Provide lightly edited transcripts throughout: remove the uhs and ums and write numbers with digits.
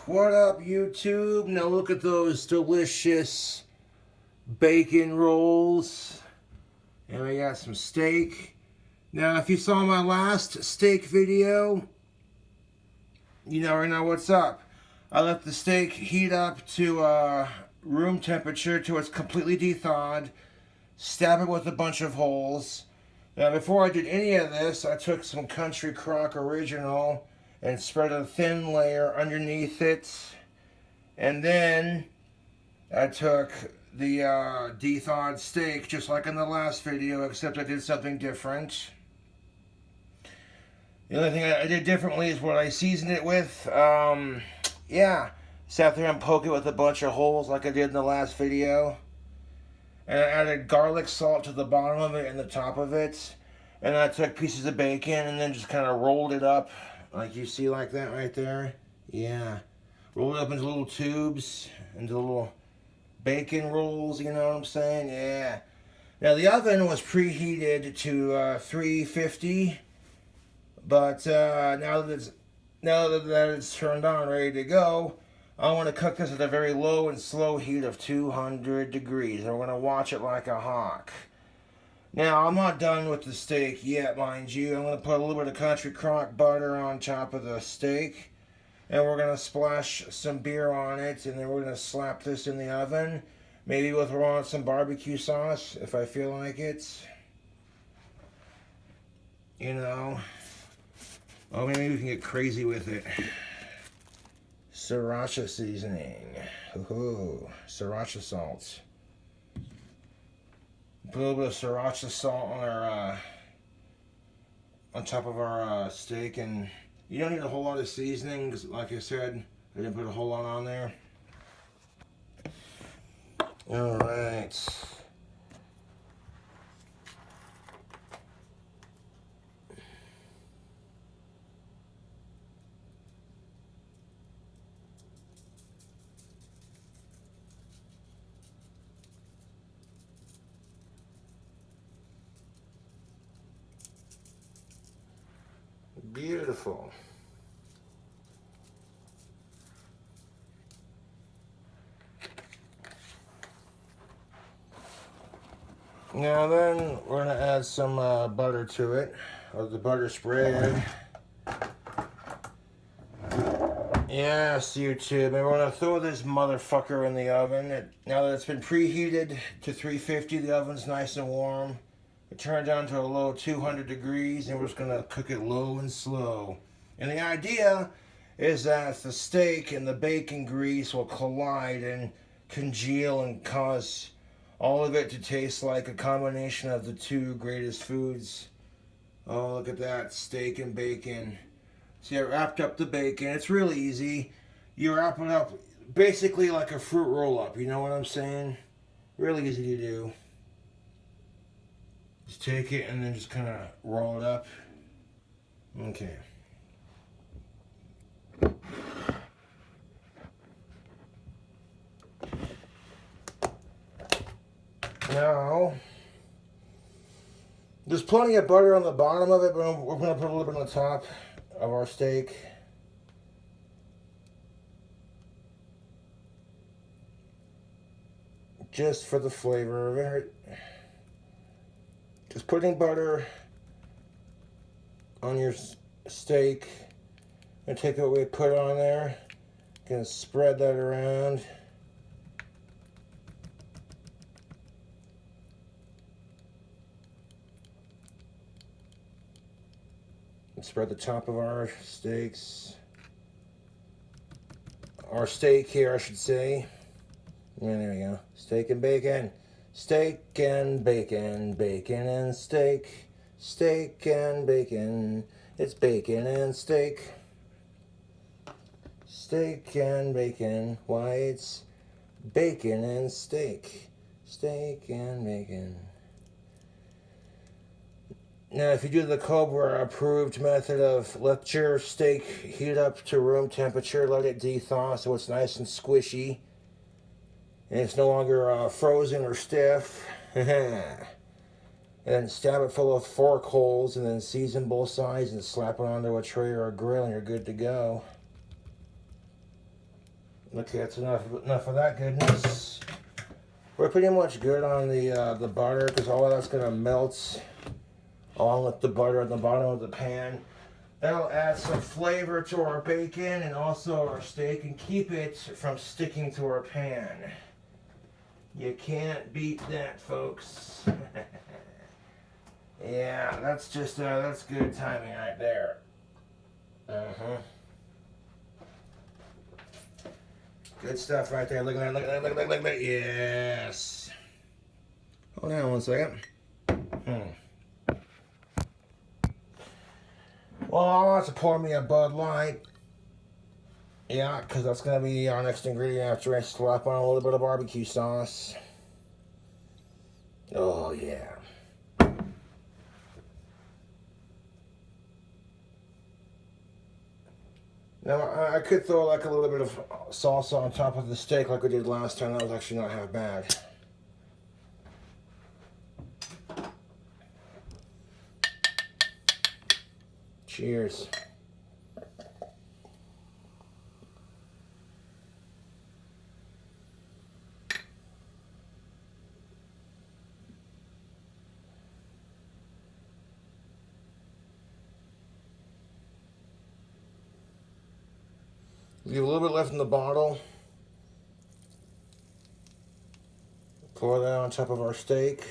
What up, YouTube? Now look at those delicious bacon rolls. And we got some steak. Now, if you saw my last steak video, you already know what's up. I let the steak heat up to room temperature till it's completely de-thawed. Stab it with a bunch of holes. Now, before I did any of this, I took some Country Crock Original and spread a thin layer underneath it. And then I took the de-thawed steak, just like in the last video, except I did something different. The only thing I did differently is what I seasoned it with. Sat there and poke it with a bunch of holes like I did in the last video. And I added garlic salt to the bottom of it and the top of it. And I took pieces of bacon and then just kind of rolled it up like you see, like that right there. Yeah. Rolled it up into little tubes, into little bacon rolls, you know what I'm saying? Yeah. Now the oven was preheated to 350, but now that it's turned on, ready to go, I want to cook this at a very low and slow heat of 200 degrees. And we're going to watch it like a hawk. Now, I'm not done with the steak yet, mind you. I'm going to put a little bit of Country Crock butter on top of the steak. And we're going to splash some beer on it. And then we're going to slap this in the oven. Maybe we'll throw on some barbecue sauce if I feel like it. You know. Oh, maybe we can get crazy with it. Sriracha seasoning. Ooh, sriracha salt. Put a little bit of sriracha salt on our on top of our steak, and you don't need a whole lot of seasoning because, like I said, I didn't put a whole lot on there. All right. Beautiful. Now then, we're going to add some butter to it, or the butter spread. Yes, YouTube, and we're going to throw this motherfucker in the oven. Now that it's been preheated to 350, the oven's nice and warm. It turned down to a low 200 degrees, and we're just going to cook it low and slow. And the idea is that the steak and the bacon grease will collide and congeal and cause all of it to taste like a combination of the two greatest foods. Oh, look at that, steak and bacon. See, I wrapped up the bacon. It's really easy. You wrap it up basically like a fruit roll-up, you know what I'm saying? Really easy to do. Just take it and then just kind of roll it up. Okay. Now, there's plenty of butter on the bottom of it, but we're going to put a little bit on the top of our steak. Just for the flavor of it. Just putting butter on your steak and take what we put on there. Gonna spread that around. And spread the top of our steaks. Our steak here, I should say. Yeah, there we go. Steak and bacon. Steak and bacon, bacon and steak, steak and bacon, it's bacon and steak. Steak and bacon, why it's bacon and steak, steak and bacon. Now if you do the Cobra approved method of let your steak heat up to room temperature, let it de-thaw so it's nice and squishy. And it's no longer frozen or stiff. And then stab it full of fork holes and then season both sides and slap it onto a tray or a grill and you're good to go. Okay, that's enough of that goodness. We're pretty much good on the butter, because all of that's gonna melt along with the butter at the bottom of the pan. That'll add some flavor to our bacon and also our steak and keep it from sticking to our pan. You can't beat that, folks. Yeah, that's just that's good timing right there. Good stuff right there. Look at that, look at that, look at that. Yes. Hold on one second. Well, I'll have to pour me a Bud Light. Yeah, because that's going to be our next ingredient after I slap on a little bit of barbecue sauce. Oh, yeah. Now, I could throw like a little bit of salsa on top of the steak like we did last time. That was actually not half bad. Cheers. Leave a little bit left in the bottle. Pour that on top of our steak.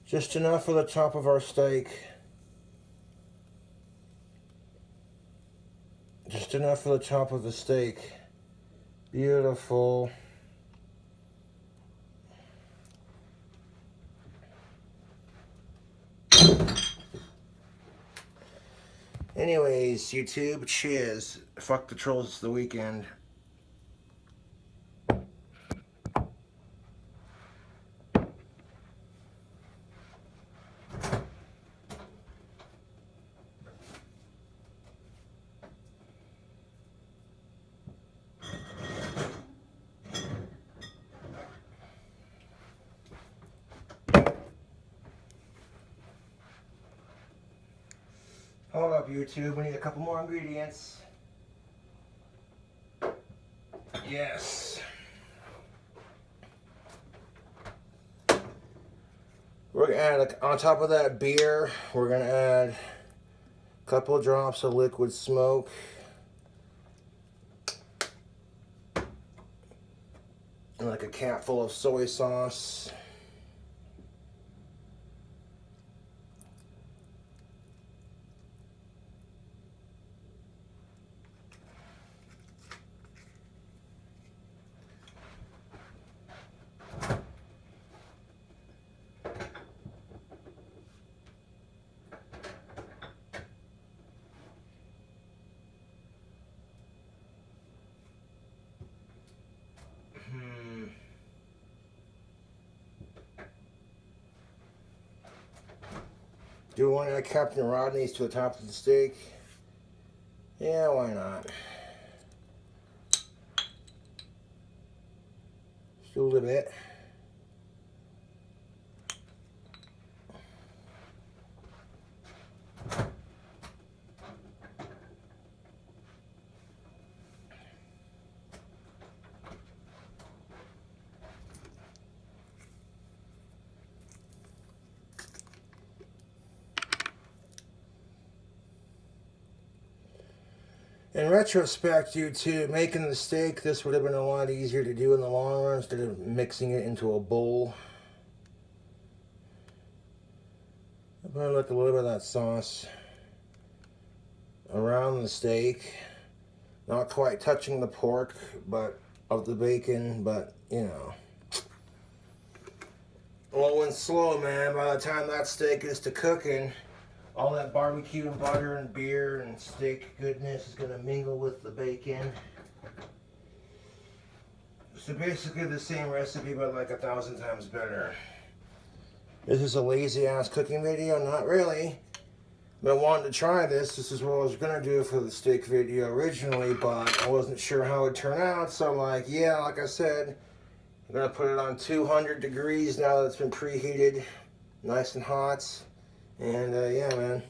Just enough for the top of our steak. Just enough for the top of the steak. Beautiful. Anyways, YouTube, cheers. Fuck the trolls, it's the weekend. Hold up, YouTube. We need a couple more ingredients. Yes. We're going to add, on top of that beer, we're going to add a couple of drops of liquid smoke. And like a cap full of soy sauce. Do we want to add Captain Rodney's to the top of the steak? Yeah, why not? Just a little bit. In retrospect, due to making the steak, this would have been a lot easier to do in the long run instead of mixing it into a bowl. I'm going to let a little bit of that sauce around the steak. Not quite touching the pork, but of the bacon, but you know. Low and slow, man. By the time that steak is to cooking, all that barbecue and butter and beer and steak goodness is going to mingle with the bacon. So basically the same recipe, but like 1,000 times better. This is a lazy ass cooking video? Not really. But I wanted to try this. This is what I was going to do for the steak video originally, but I wasn't sure how it would turn out. So I'm like, yeah, like I said, I'm going to put it on 200 degrees now that it's been preheated. Nice and hot. And yeah, man.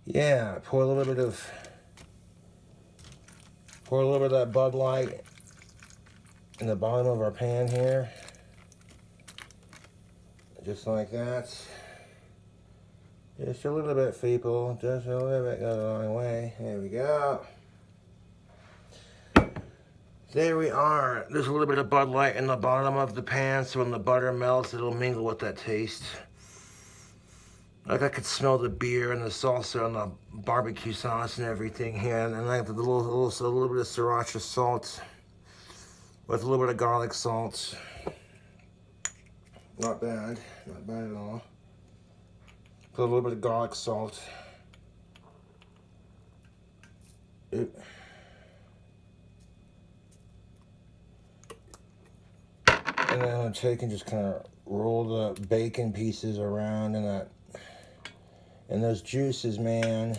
Yeah, pour a little bit of that Bud Light in the bottom of our pan here. Just like that. Just a little bit, people. Just a little bit goes a long way. There we go. There we are. There's a little bit of Bud Light in the bottom of the pan, so when the butter melts, it'll mingle with that taste. Like I could smell the beer and the salsa and the barbecue sauce and everything here, and like a little bit of sriracha salt with a little bit of garlic salt. Not bad at all. Put a little bit of garlic salt. And then I'm taking, just kind of roll the bacon pieces around in that, and those juices, man.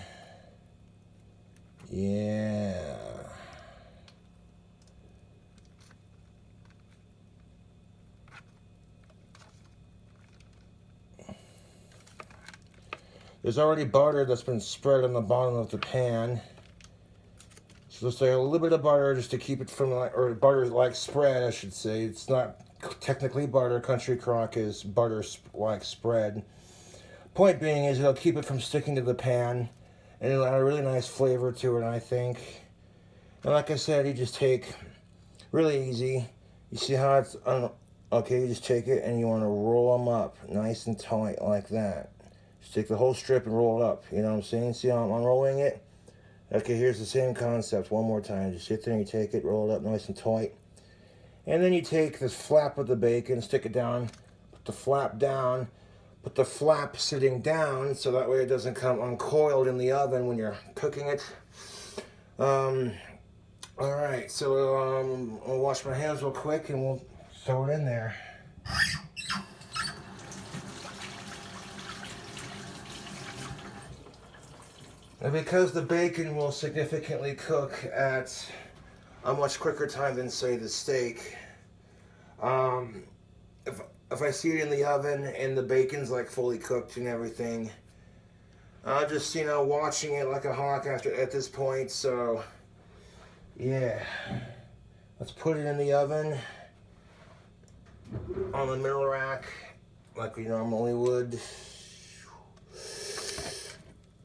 Yeah. There's already butter that's been spread on the bottom of the pan. So let's say a little bit of butter just to keep it from, or butter like spread, I should say. It's not technically butter. Country Crock is butter like spread. Point being is it'll keep it from sticking to the pan, and it'll add a really nice flavor to it, I think. And like I said, you just take, really easy. You see how it's, okay, you just take it and you want to roll them up nice and tight like that. Just take the whole strip and roll it up. You know what I'm saying? See how I'm unrolling it? Okay, here's the same concept one more time. Just sit there and you take it, roll it up nice and tight. And then you take this flap of the bacon, stick it down, put the flap down, put the flap sitting down so that way it doesn't come uncoiled in the oven when you're cooking it. Alright, so I'll wash my hands real quick and we'll throw it in there. And because the bacon will significantly cook at a much quicker time than, say, the steak, if I see it in the oven and the bacon's like fully cooked and everything, I'll just, you know, watching it like a hawk at this point. So yeah, let's put it in the oven on the middle rack like we normally would.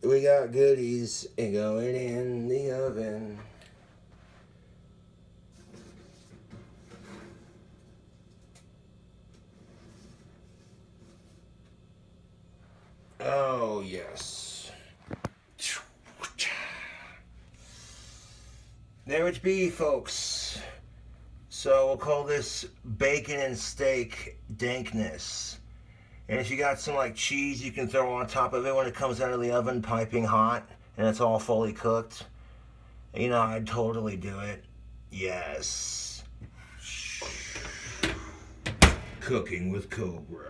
We got goodies going in the oven. Oh, yes. There it be, folks. So we'll call this bacon and steak dankness. And if you got some like cheese you can throw on top of it when it comes out of the oven piping hot and it's all fully cooked, you know, I'd totally do it. Yes. Cooking with Cobra.